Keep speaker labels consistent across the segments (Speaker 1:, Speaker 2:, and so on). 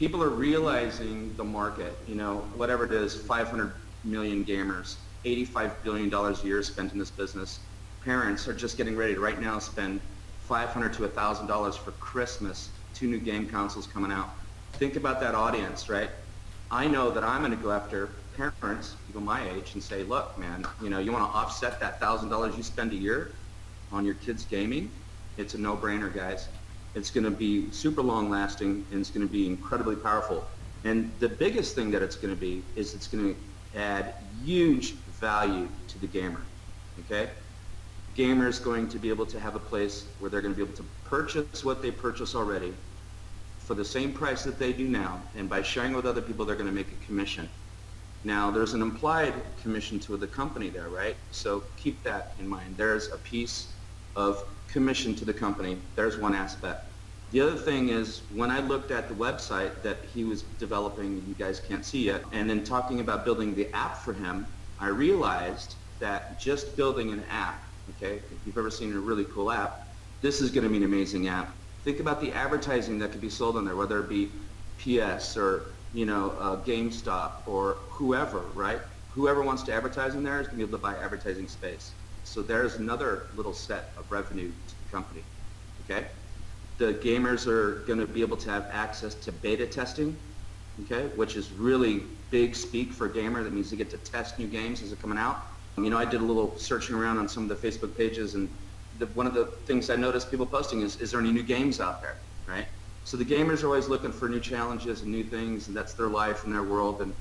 Speaker 1: people are realizing the market, whatever it is, 500 million gamers, $85 billion a year spent in this business. Parents are just getting ready to right now spend $500 to $1,000 for Christmas, 2 new game consoles coming out. Think about that audience, right? I know that I'm going to go after parents, people my age, and say, look, man, you want to offset that $1,000 you spend a year on your kids' gaming? It's a no-brainer, guys. It's going to be super long-lasting, and it's going to be incredibly powerful. And the biggest thing that it's going to be is it's going to add huge value to the gamer, okay? Gamer is going to be able to have a place where they're going to be able to purchase what they purchase already for the same price that they do now, and by sharing with other people, they're going to make a commission. Now, there's an implied commission to the company there, right? So keep that in mind. There's a piece of commission to the company. There's one aspect. The other thing is, when I looked at the website that he was developing, you guys can't see yet, and then talking about building the app for him, I realized that just building an app, okay, if you've ever seen a really cool app, this is going to be an amazing app. Think about the advertising that could be sold on there, whether it be PS or GameStop or whoever, right? Whoever wants to advertise in there is going to be able to buy advertising space. So there's another little set of revenue to the company, okay? The gamers are going to be able to have access to beta testing, okay, which is really big speak for a gamer. That means they get to test new games as they're coming out. I did a little searching around on some of the Facebook pages, and one of the things I noticed people posting is there any new games out there, right? So the gamers are always looking for new challenges and new things, and that's their life and their world. And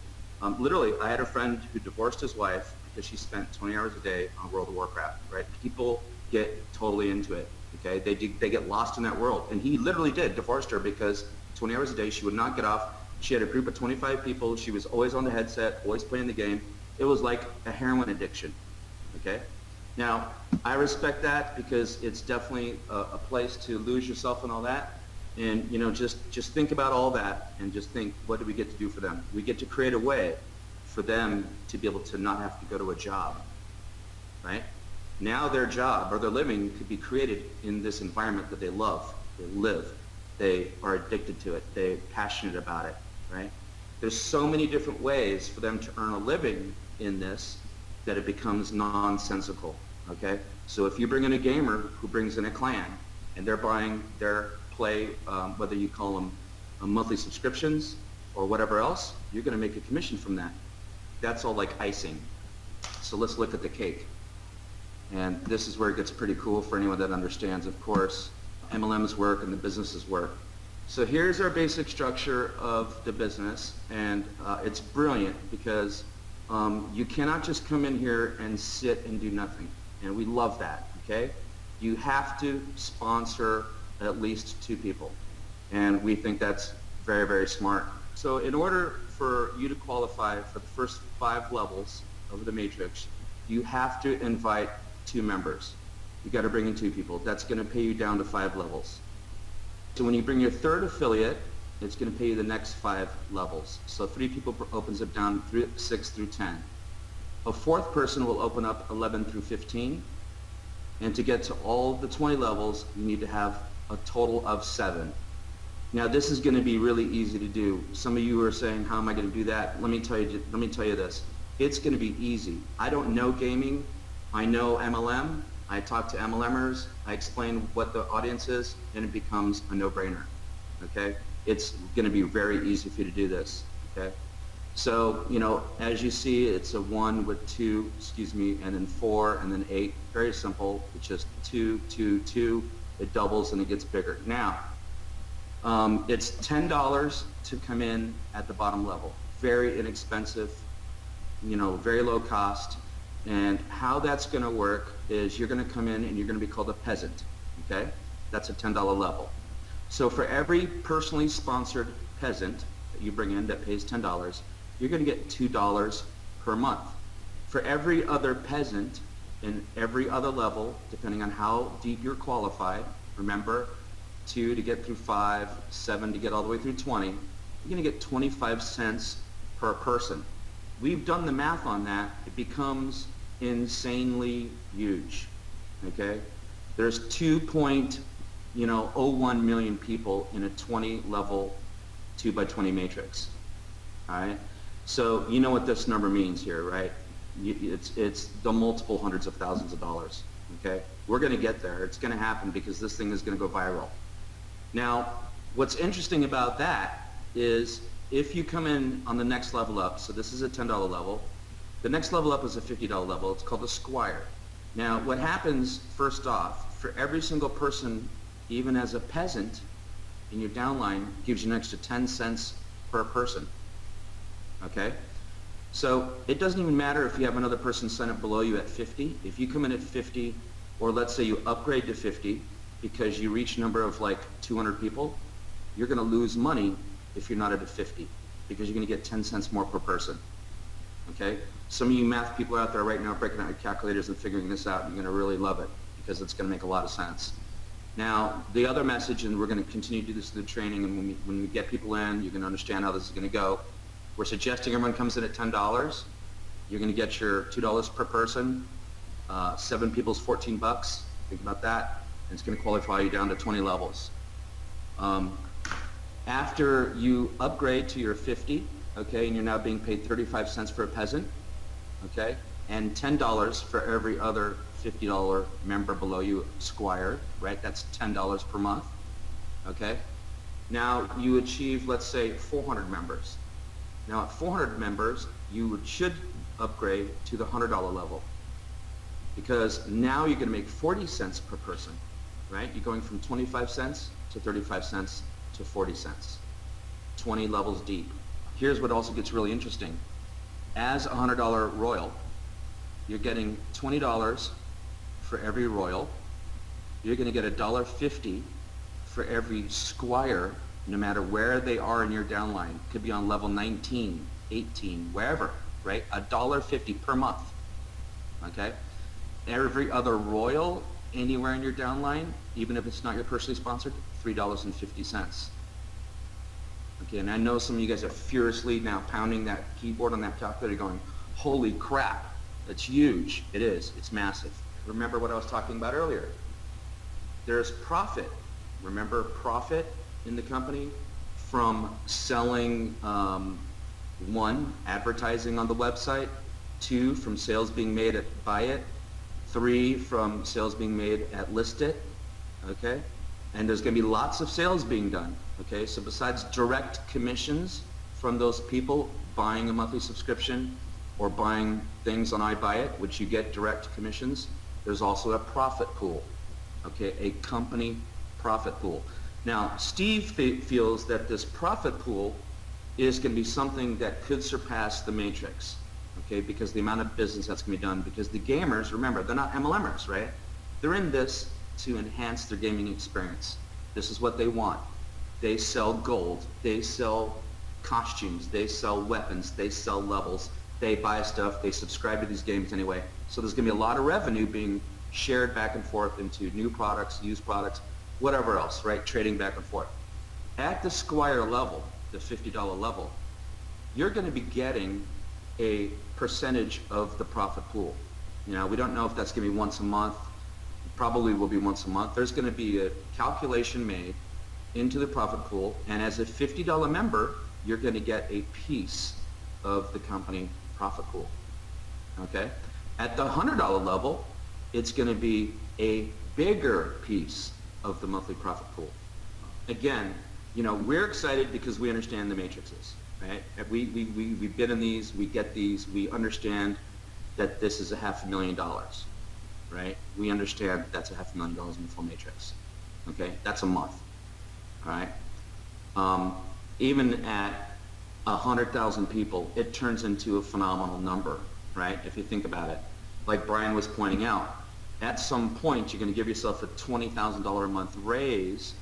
Speaker 1: literally, I had a friend who divorced his wife because she spent 20 hours a day on World of Warcraft, right? People get totally into it, okay? They get lost in that world. And he literally did, divorced her because 20 hours a day, she would not get off. She had a group of 25 people. She was always on the headset, always playing the game. It was like a heroin addiction, okay? Now, I respect that because it's definitely a place to lose yourself and all that. And just think about all that and just think, what do we get to do for them? We get to create a way for them to be able to not have to go to a job, right? Now their job or their living could be created in this environment that they love, they live, they are addicted to it, they're passionate about it, right? There's so many different ways for them to earn a living in this that it becomes nonsensical, okay? So if you bring in a gamer who brings in a clan and they're buying their play, whether you call them monthly subscriptions or whatever else, you're going to make a commission from that. That's all like icing. So let's look at the cake. And this is where it gets pretty cool for anyone that understands, of course, MLM's work and the business's work. So here's our basic structure of the business, and it's brilliant because you cannot just come in here and sit and do nothing, and we love that, okay? You have to sponsor at least 2 people, and we think that's very, very smart. So in order for you to qualify for the first 5 levels of the matrix, you have to invite 2 members. You got to bring in 2 people. That's going to pay you down to 5 levels. So when you bring your 3rd affiliate, it's going to pay you the next 5 levels. So 3 people opens it down through 6 through 10. A 4th person will open up 11 through 15. And to get to all the 20 levels, you need to have a total of 7. Now this is going to be really easy to do. Some of you are saying, how am I going to do that? Let me tell you this. It's going to be easy. I don't know gaming. I know MLM. I talk to MLMers. I explain what the audience is, and it becomes a no-brainer. Okay? It's going to be very easy for you to do this. Okay? So, as you see, it's a 1 with 2, and then 4, and then 8. Very simple. It's just 2, 2, 2. It doubles and it gets bigger. Now, it's $10 to come in at the bottom level. Very inexpensive, very low cost. And how that's going to work is you're going to come in and you're going to be called a peasant, okay? That's a $10 level. So for every personally sponsored peasant that you bring in that pays $10, you're going to get $2 per month. For every other peasant in every other level, depending on how deep you're qualified, remember, 2 to get through 5, 7 to get all the way through 20, you're going to get 25 cents per person. We've done the math on that. It becomes insanely huge, okay? There's 2.01 million people in a 20 level 2 by 20 matrix. All right. So you know what this number means here, right? It's the multiple hundreds of thousands of dollars. Okay. We're going to get there. It's going to happen because this thing is going to go viral. Now, what's interesting about that is if you come in on the next level up, so this is a $10 level, the next level up is a $50 level. It's called a Squire. Now, what happens, first off, for every single person, even as a peasant, in your downline, gives you an extra 10 cents per person. Okay? So it doesn't even matter if you have another person sign up below you at 50. If you come in at 50, or let's say you upgrade to 50 because you reach a number of like 200 people, you're going to lose money if you're not at a 50 because you're going to get 10 cents more per person. Okay? Some of you math people out there right now breaking out your calculators and figuring this out, you're going to really love it because it's going to make a lot of sense. Now, the other message, and we're going to continue to do this through the training, and when we get people in, you can understand how this is going to go. We're suggesting everyone comes in at $10. You're going to get your $2 per person. 7 people's $14. Think about that. And it's going to qualify you down to 20 levels. After you upgrade to your 50, okay, and you're now being paid 35 cents for a peasant, okay, and $10 for every other $50 member below you, Squire, right? That's $10 per month, okay? Now you achieve, let's say, 400 members. Now at 400 members, you should upgrade to the $100 level because now you're going to make 40 cents per person, right? You're going from 25 cents to 35 cents to 40 cents, 20 levels deep. Here's what also gets really interesting. As a $100 Royal, you're getting $20 for every Royal. You're going to get $1.50 for every Squire, no matter where they are in your downline. Could be on level 19, 18, wherever, right? $1.50 per month, okay? Every other Royal anywhere in your downline, even if it's not your personally sponsored, $3.50. Okay, and I know some of you guys are furiously now pounding that keyboard on that calculator going, holy crap, that's huge. It is, it's massive. Remember what I was talking about earlier. There's profit. Remember profit in the company from selling, 1, advertising on the website, 2, from sales being made at buy it, 3, from sales being made at list it, okay? And there's going to be lots of sales being done, okay? So besides direct commissions from those people buying a monthly subscription or buying things on iBuyIt, which you get direct commissions, there's also a profit pool, okay? A company profit pool. Now, Steve feels that this profit pool is going to be something that could surpass the Matrix, okay? Because the amount of business that's going to be done, because the gamers, remember, they're not MLMers, right? They're in this to enhance their gaming experience. This is what they want. They sell gold, they sell costumes, they sell weapons, they sell levels, they buy stuff, they subscribe to these games anyway. So there's going to be a lot of revenue being shared back and forth into new products, used products, whatever else, right? Trading back and forth. At the Squire level, the $50 level, you're going to be getting a percentage of the profit pool. You know, we don't know if that's going to be once a month. It probably will be once a month. There's going to be a calculation made into the profit pool, and as a $50 member, you're going to get a piece of the company profit pool, okay? At the $100 level, it's going to be a bigger piece of the monthly profit pool. Again, you know, we're excited because we understand the matrices, right? We've been in these, we get these, we understand that this is $500,000, right? We understand that's $500,000 in the full matrix, okay? That's a month, all right? Even at 100,000 people, it turns into a phenomenal number, right? If you think about it. Like Brian was pointing out, at some point you're going to give yourself a $20,000 a month raise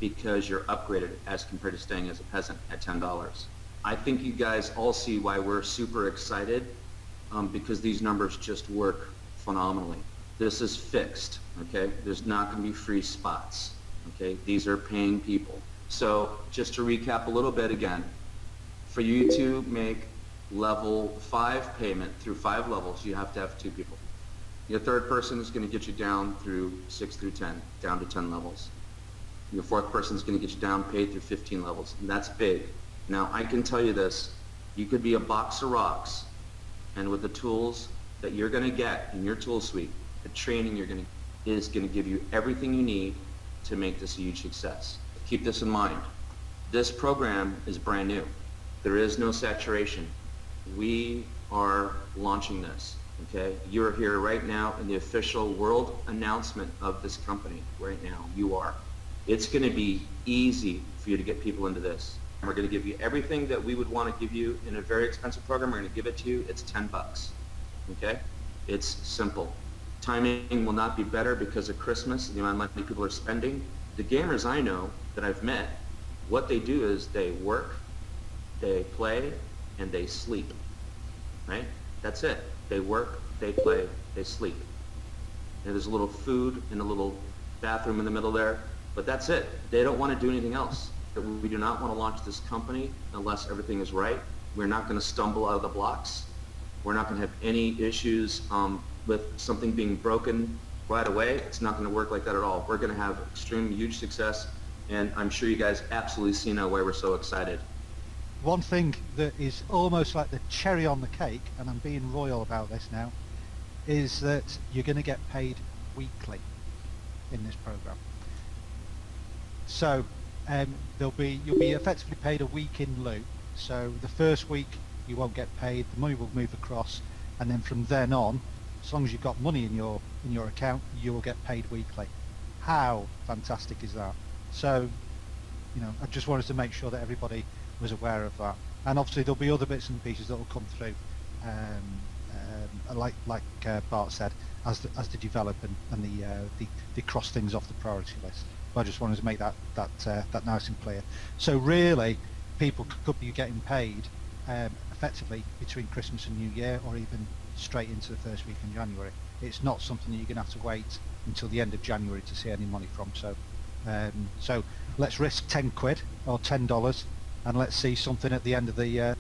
Speaker 1: because you're upgraded as compared to staying as a peasant at $10. I think you guys all see why we're super excited because these numbers just work phenomenally. This is fixed, okay? There's not going to be free spots, okay? These are paying people. So just to recap a little bit again, for you to make level 5 payment through 5 levels, you have to have 2 people. Your third person is going to get you down through 6 through 10, down to 10 levels. Your fourth person is going to get you down paid through 15 levels, and that's big. Now, I can tell you this, you could be a box of rocks, and with the tools that you're going to get in your tool suite, the training is going to give you everything you need to make this a huge success. Keep this in mind. This program is brand new. There is no saturation. We are launching this, okay? You're here right now in the official world announcement of this company right now. You are. It's going to be easy for you to get people into this. We're going to give you everything that we would want to give you in a very expensive program. We're going to give it to you. It's 10 bucks, okay? It's simple. Timing will not be better because of Christmas and the amount of money people are spending. The gamers I know that I've met, what they do is they work, they play, and they sleep, right? That's it. They work, they play, they sleep. And there's a little food and a little bathroom in the middle there, but that's it. They don't want to do anything else. We do not want to launch this company unless everything is right. We're not going to stumble out of the blocks. We're not going to have any issues with something being broken right away. It's not going to work like that at all. We're going to have extreme, huge success, and I'm sure you guys absolutely see now why we're so excited.
Speaker 2: One thing that is almost like the cherry on the cake, and I'm being royal about this now, is that you're going to get paid weekly in this program. So you'll be effectively paid a week in lieu. So the first week you won't get paid, the money will move across, and then from then on, as long as you've got money in your account, you will get paid weekly. How fantastic is that? So, I just wanted to make sure that everybody was aware of that. And obviously there'll be other bits and pieces that will come through, like Bart said, as they develop and they cross things off the priority list. But I just wanted to make that nice and clear. So really, people could be getting paid effectively between Christmas and New Year, or even straight into the first week in January. It's not something that you're going to have to wait until the end of January to see any money from. So let's risk 10 quid or $10, and let's see something at the end of the